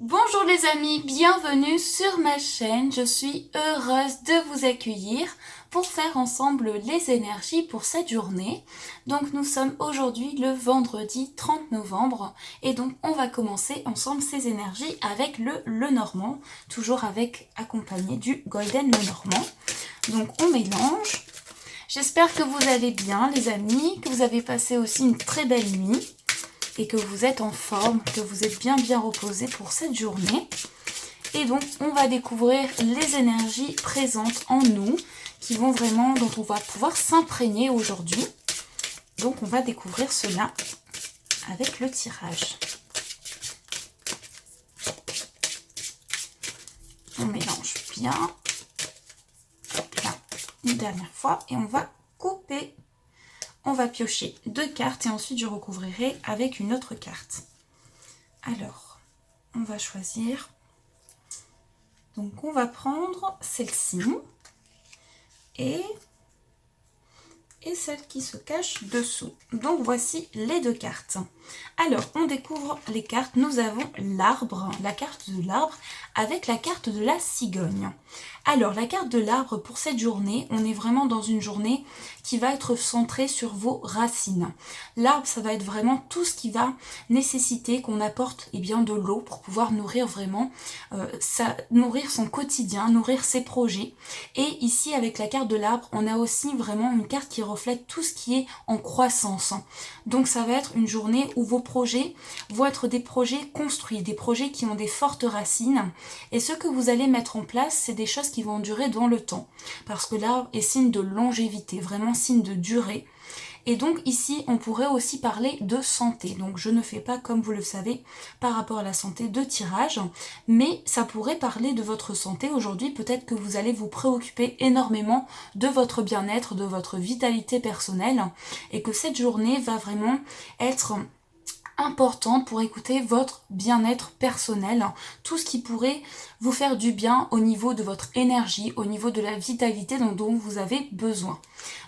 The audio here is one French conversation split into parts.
Bonjour les amis, bienvenue sur ma chaîne. Je suis heureuse de vous accueillir pour faire ensemble les énergies pour cette journée. Donc nous sommes aujourd'hui le vendredi 30 novembre et donc on va commencer ensemble ces énergies avec le Lenormand, toujours accompagné du Golden Lenormand. Donc on mélange. J'espère que vous allez bien les amis, que vous avez passé aussi une très belle nuit et que vous êtes en forme, que vous êtes bien reposés pour cette journée. Et donc on va découvrir les énergies présentes en nous dont on va pouvoir s'imprégner aujourd'hui. Donc on va découvrir cela avec le tirage. On mélange bien. Là, une dernière fois et on va couper. On va piocher 2 cartes et ensuite je recouvrirai avec une autre carte. Alors, on va choisir. Donc, on va prendre celle-ci et celle qui se cache dessous. Donc, voici les 2 cartes. Alors, on découvre les cartes. Nous avons l'arbre, la carte de l'arbre avec la carte de la cigogne. Alors, la carte de l'arbre pour cette journée, on est vraiment dans une journée qui va être centrée sur vos racines. L'arbre, ça va être vraiment tout ce qui va nécessiter qu'on apporte de l'eau pour pouvoir nourrir vraiment, nourrir son quotidien, nourrir ses projets. Et ici, avec la carte de l'arbre, on a aussi vraiment une carte qui reflète tout ce qui est en croissance. Donc, ça va être une journée où vos projets vont être des projets construits, des projets qui ont des fortes racines. Et ce que vous allez mettre en place, c'est des choses qui vont durer dans le temps. Parce que l'arbre est signe de longévité, vraiment signe de durée. Et donc ici, on pourrait aussi parler de santé. Donc je ne fais pas, comme vous le savez, par rapport à la santé de tirage, mais ça pourrait parler de votre santé aujourd'hui. Peut-être que vous allez vous préoccuper énormément de votre bien-être, de votre vitalité personnelle, et que cette journée va vraiment être importante pour écouter votre bien-être personnel, tout ce qui pourrait vous faire du bien au niveau de votre énergie, au niveau de la vitalité dont vous avez besoin.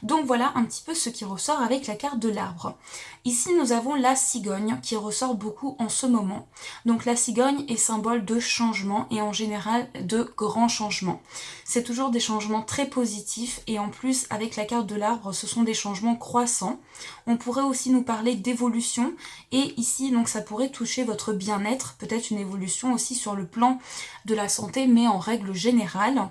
Donc voilà un petit peu ce qui ressort avec la carte de l'arbre. Ici nous avons la cigogne qui ressort beaucoup en ce moment. Donc la cigogne est symbole de changement et en général de grands changements. C'est toujours des changements très positifs et en plus avec la carte de l'arbre ce sont des changements croissants. On pourrait aussi nous parler d'évolution et ici donc ça pourrait toucher votre bien-être, peut-être une évolution aussi sur le plan de la santé mais en règle générale,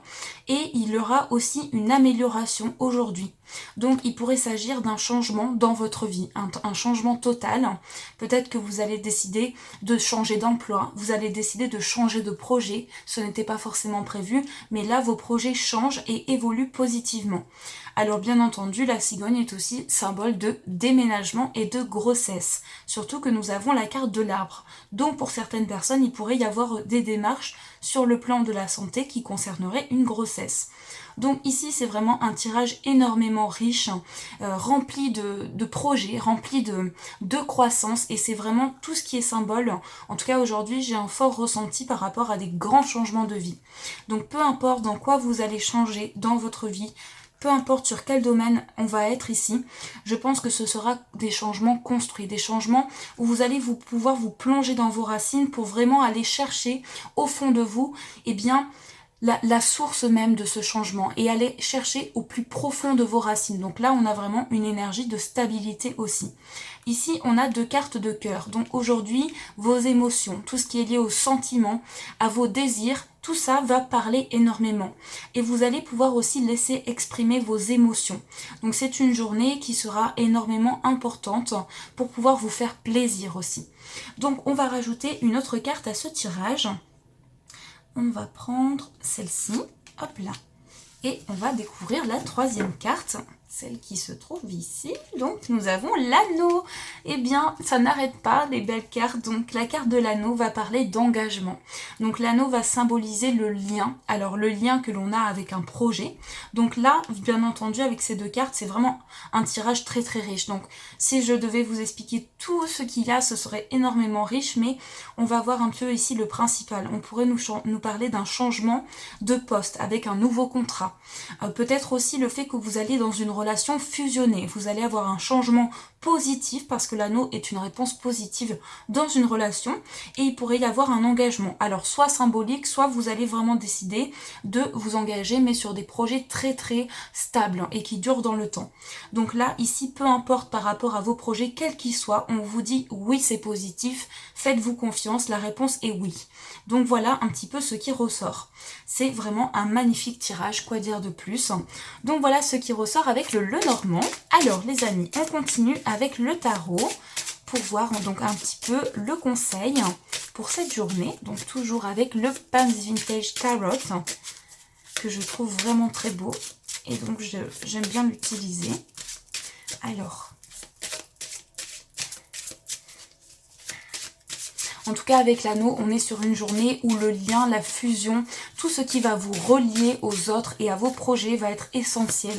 et il y aura aussi une amélioration aujourd'hui. Donc il pourrait s'agir d'un changement dans votre vie, un changement total. Peut-être que vous allez décider de changer d'emploi, vous allez décider de changer de projet, ce n'était pas forcément prévu, mais là vos projets changent et évoluent positivement. Alors bien entendu, la cigogne est aussi symbole de déménagement et de grossesse, surtout que nous avons la carte de l'arbre. Donc pour certaines personnes, il pourrait y avoir des démarches sur le plan de la santé qui concerneraient une grossesse. Donc ici, c'est vraiment un tirage énormément riche, rempli de projets, rempli de croissance, et c'est vraiment tout ce qui est symbole. En tout cas, aujourd'hui, j'ai un fort ressenti par rapport à des grands changements de vie. Donc peu importe dans quoi vous allez changer dans votre vie, peu importe sur quel domaine on va être ici, je pense que ce sera des changements construits, des changements où vous allez pouvoir vous plonger dans vos racines pour vraiment aller chercher au fond de vous, la source même de ce changement et aller chercher au plus profond de vos racines. Donc là, on a vraiment une énergie de stabilité aussi. Ici, on a 2 cartes de cœur. Donc aujourd'hui, vos émotions, tout ce qui est lié aux sentiments, à vos désirs, tout ça va parler énormément. Et vous allez pouvoir aussi laisser exprimer vos émotions. Donc c'est une journée qui sera énormément importante pour pouvoir vous faire plaisir aussi. Donc on va rajouter une autre carte à ce tirage. On va prendre celle-ci, hop là, et on va découvrir la 3e carte, celle qui se trouve ici. Donc nous avons l'anneau. Eh bien, ça n'arrête pas, les belles cartes. Donc la carte de l'anneau va parler d'engagement. Donc l'anneau va symboliser le lien. Alors le lien que l'on a avec un projet. Donc là, bien entendu, avec ces 2 cartes, c'est vraiment un tirage très très riche. Donc si je devais vous expliquer tout ce qu'il y a, ce serait énormément riche, mais on va voir un peu ici le principal. On pourrait nous parler d'un changement de poste avec un nouveau contrat. Peut-être aussi le fait que vous allez dans une relation fusionnée. Vous allez avoir un changement positif parce que l'anneau est une réponse positive dans une relation et il pourrait y avoir un engagement. Alors soit symbolique, soit vous allez vraiment décider de vous engager mais sur des projets très très stables et qui durent dans le temps. Donc là, ici, peu importe par rapport à vos projets, quels qu'ils soient, on vous dit oui c'est positif, faites-vous confiance, la réponse est oui. Donc voilà un petit peu ce qui ressort. C'est vraiment un magnifique tirage, quoi dire de plus. Donc voilà ce qui ressort avec le Lenormand. Alors les amis, on continue avec le tarot pour voir donc un petit peu le conseil pour cette journée. Donc toujours avec le Palms Vintage Tarot que je trouve vraiment très beau et donc j'aime bien l'utiliser. Alors, en tout cas avec l'anneau, on est sur une journée où le lien, la fusion, tout ce qui va vous relier aux autres et à vos projets va être essentiel.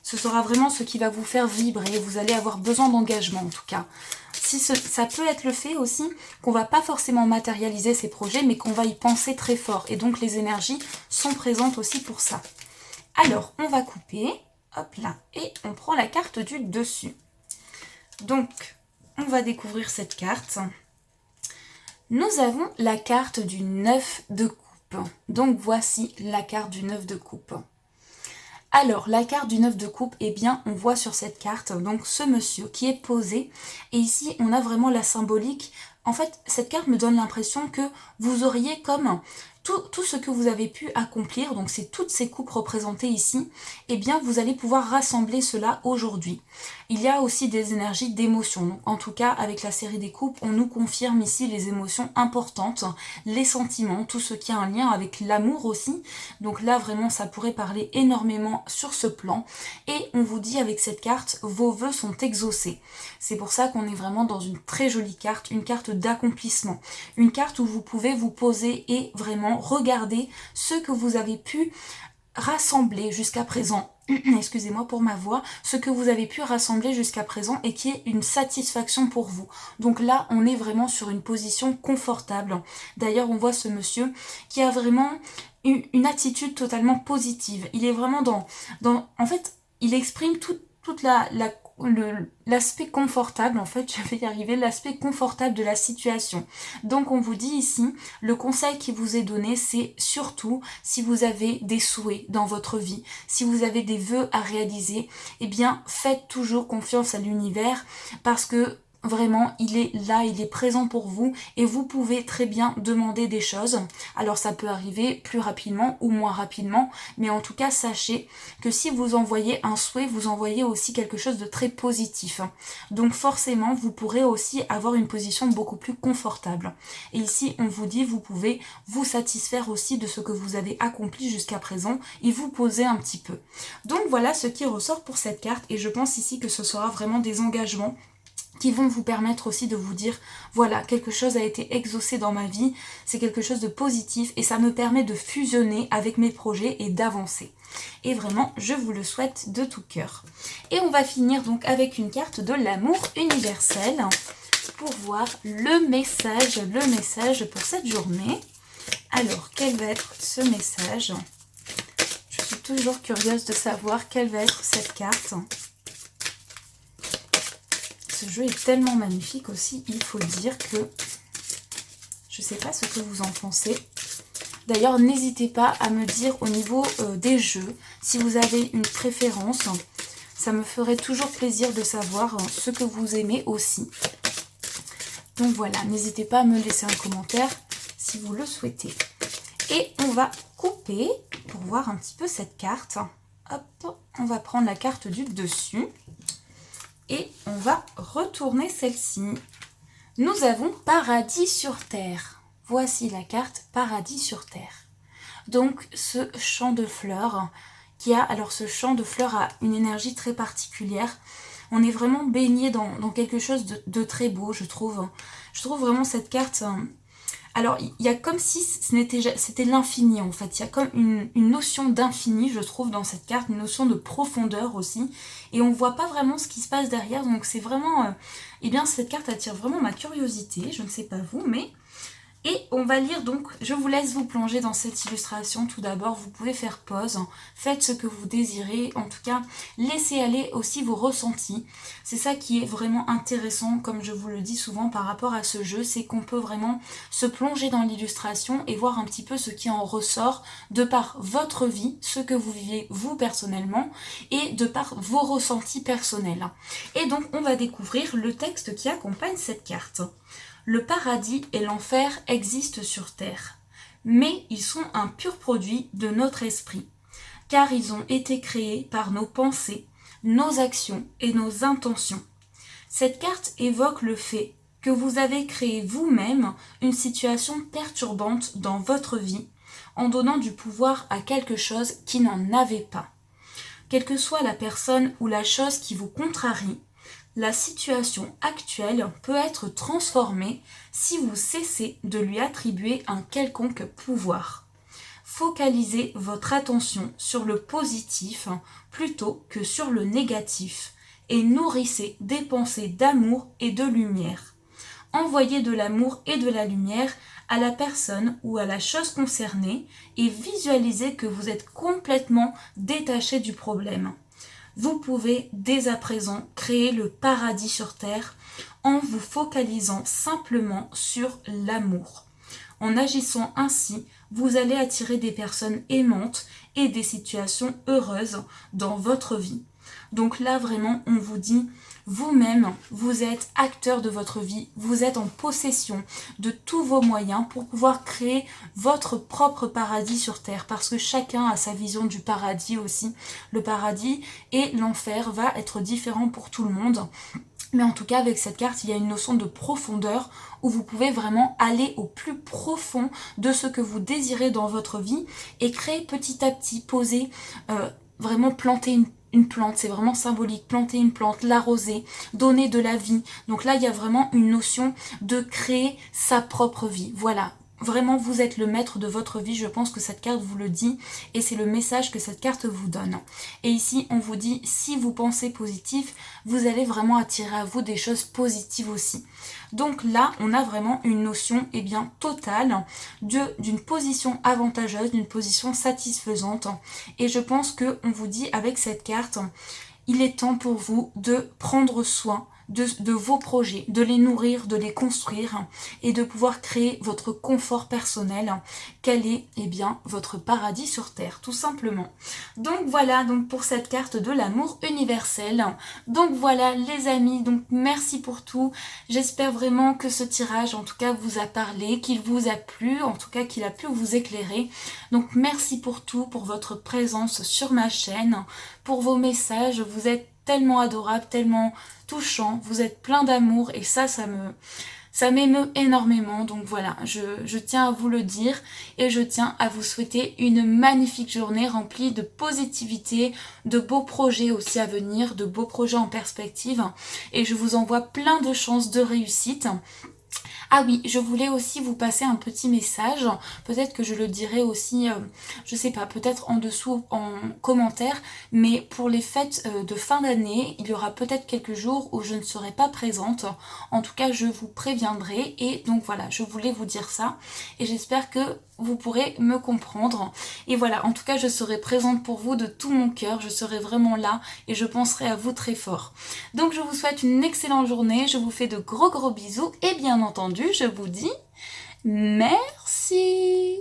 Ce sera vraiment ce qui va vous faire vibrer, vous allez avoir besoin d'engagement en tout cas. Ça peut être le fait aussi qu'on va pas forcément matérialiser ces projets, mais qu'on va y penser très fort. Et donc les énergies sont présentes aussi pour ça. Alors, on va couper, hop là, et on prend la carte du dessus. Donc, on va découvrir cette carte. Nous avons la carte du 9 de coupe. Donc voici la carte du 9 de coupe. Alors, la carte du 9 de coupe, eh bien, on voit sur cette carte donc ce monsieur qui est posé. Et ici, on a vraiment la symbolique. En fait, cette carte me donne l'impression que vous auriez comme tout ce que vous avez pu accomplir, donc c'est toutes ces coupes représentées ici, eh bien vous allez pouvoir rassembler cela aujourd'hui. Il y a aussi des énergies d'émotion. En tout cas, avec la série des coupes, on nous confirme ici les émotions importantes, les sentiments, tout ce qui a un lien avec l'amour aussi. Donc là, vraiment, ça pourrait parler énormément sur ce plan. Et on vous dit avec cette carte, vos vœux sont exaucés. C'est pour ça qu'on est vraiment dans une très jolie carte, une carte d'accomplissement. Une carte où vous pouvez vous poser et vraiment regarder ce que vous avez pu rassembler jusqu'à présent, excusez-moi pour ma voix, ce que vous avez pu rassembler jusqu'à présent et qui est une satisfaction pour vous. Donc là, on est vraiment sur une position confortable. D'ailleurs, on voit ce monsieur qui a vraiment une attitude totalement positive. Il est vraiment en fait, il exprime toute l'aspect confortable, en fait, je vais y arriver, l'aspect confortable de la situation. Donc on vous dit ici, le conseil qui vous est donné, c'est surtout si vous avez des souhaits dans votre vie, si vous avez des vœux à réaliser, eh bien faites toujours confiance à l'univers parce que vraiment, il est là, il est présent pour vous et vous pouvez très bien demander des choses. Alors ça peut arriver plus rapidement ou moins rapidement, mais en tout cas, sachez que si vous envoyez un souhait, vous envoyez aussi quelque chose de très positif. Donc forcément, vous pourrez aussi avoir une position beaucoup plus confortable. Et ici, on vous dit, vous pouvez vous satisfaire aussi de ce que vous avez accompli jusqu'à présent et vous poser un petit peu. Donc voilà ce qui ressort pour cette carte et je pense ici que ce sera vraiment des engagements qui vont vous permettre aussi de vous dire, voilà, quelque chose a été exaucé dans ma vie, c'est quelque chose de positif et ça me permet de fusionner avec mes projets et d'avancer. Et vraiment, je vous le souhaite de tout cœur. Et on va finir donc avec une carte de l'amour universel pour voir le message pour cette journée. Alors, quel va être ce message? Je suis toujours curieuse de savoir quelle va être cette carte. Ce jeu est tellement magnifique aussi, il faut dire que je ne sais pas ce que vous en pensez. D'ailleurs, n'hésitez pas à me dire au niveau des jeux, si vous avez une préférence. Ça me ferait toujours plaisir de savoir ce que vous aimez aussi. Donc voilà, n'hésitez pas à me laisser un commentaire si vous le souhaitez. Et on va couper pour voir un petit peu cette carte. Hop, on va prendre la carte du dessus. Et on va retourner celle-ci. Nous avons Paradis sur Terre. Voici la carte Paradis sur Terre. Donc ce champ de fleurs alors ce champ de fleurs a une énergie très particulière. On est vraiment baigné dans quelque chose de très beau, je trouve. Je trouve vraiment cette carte... Alors, il y a comme si c'était l'infini, en fait. Il y a comme une notion d'infini, je trouve, dans cette carte, une notion de profondeur aussi. Et on voit pas vraiment ce qui se passe derrière, donc c'est vraiment... eh bien, cette carte attire vraiment ma curiosité, je ne sais pas vous, mais Et on va lire donc, je vous laisse vous plonger dans cette illustration. Tout d'abord, vous pouvez faire pause, faites ce que vous désirez, en tout cas, laissez aller aussi vos ressentis. C'est ça qui est vraiment intéressant, comme je vous le dis souvent par rapport à ce jeu, c'est qu'on peut vraiment se plonger dans l'illustration et voir un petit peu ce qui en ressort de par votre vie, ce que vous vivez vous personnellement, et de par vos ressentis personnels. Et donc, on va découvrir le texte qui accompagne cette carte. Le paradis et l'enfer existent sur terre, mais ils sont un pur produit de notre esprit, car ils ont été créés par nos pensées, nos actions et nos intentions. Cette carte évoque le fait que vous avez créé vous-même une situation perturbante dans votre vie, en donnant du pouvoir à quelque chose qui n'en avait pas. Quelle que soit la personne ou la chose qui vous contrarie, la situation actuelle peut être transformée si vous cessez de lui attribuer un quelconque pouvoir. Focalisez votre attention sur le positif plutôt que sur le négatif et nourrissez des pensées d'amour et de lumière. Envoyez de l'amour et de la lumière à la personne ou à la chose concernée et visualisez que vous êtes complètement détaché du problème. Vous pouvez dès à présent créer le paradis sur terre en vous focalisant simplement sur l'amour. En agissant ainsi, vous allez attirer des personnes aimantes et des situations heureuses dans votre vie. Donc là, vraiment, on vous dit, vous-même, vous êtes acteur de votre vie, vous êtes en possession de tous vos moyens pour pouvoir créer votre propre paradis sur terre, parce que chacun a sa vision du paradis aussi. Le paradis et l'enfer va être différent pour tout le monde. Mais en tout cas, avec cette carte, il y a une notion de profondeur où vous pouvez vraiment aller au plus profond de ce que vous désirez dans votre vie et créer petit à petit, poser, vraiment planter une plante, c'est vraiment symbolique, planter une plante, l'arroser, donner de la vie. Donc là, il y a vraiment une notion de créer sa propre vie. Voilà. Vraiment, vous êtes le maître de votre vie, je pense que cette carte vous le dit et c'est le message que cette carte vous donne. Et ici, on vous dit, si vous pensez positif, vous allez vraiment attirer à vous des choses positives aussi. Donc là, on a vraiment une notion totale d'une position avantageuse, d'une position satisfaisante. Et je pense qu'on vous dit avec cette carte, il est temps pour vous de prendre soin de vos projets, de les nourrir, de les construire et de pouvoir créer votre confort personnel. Quel est votre paradis sur terre, tout simplement. Donc voilà donc pour cette carte de l'amour universel. Donc voilà les amis, donc merci pour tout. J'espère vraiment que ce tirage en tout cas vous a parlé, qu'il vous a plu, en tout cas qu'il a pu vous éclairer. Donc merci pour tout, pour votre présence sur ma chaîne, pour vos messages, vous êtes tellement adorable, tellement touchant, vous êtes plein d'amour et ça m'émeut énormément. Donc voilà, je tiens à vous le dire et je tiens à vous souhaiter une magnifique journée remplie de positivité, de beaux projets aussi à venir, de beaux projets en perspective et je vous envoie plein de chances de réussite. Ah oui, je voulais aussi vous passer un petit message, peut-être que je le dirai aussi, je sais pas, peut-être en dessous en commentaire, mais pour les fêtes de fin d'année, il y aura peut-être quelques jours où je ne serai pas présente, en tout cas je vous préviendrai, et donc voilà, je voulais vous dire ça, et j'espère que vous pourrez me comprendre. Et voilà, en tout cas, je serai présente pour vous de tout mon cœur. Je serai vraiment là et je penserai à vous très fort. Donc, je vous souhaite une excellente journée. Je vous fais de gros bisous et bien entendu, je vous dis merci.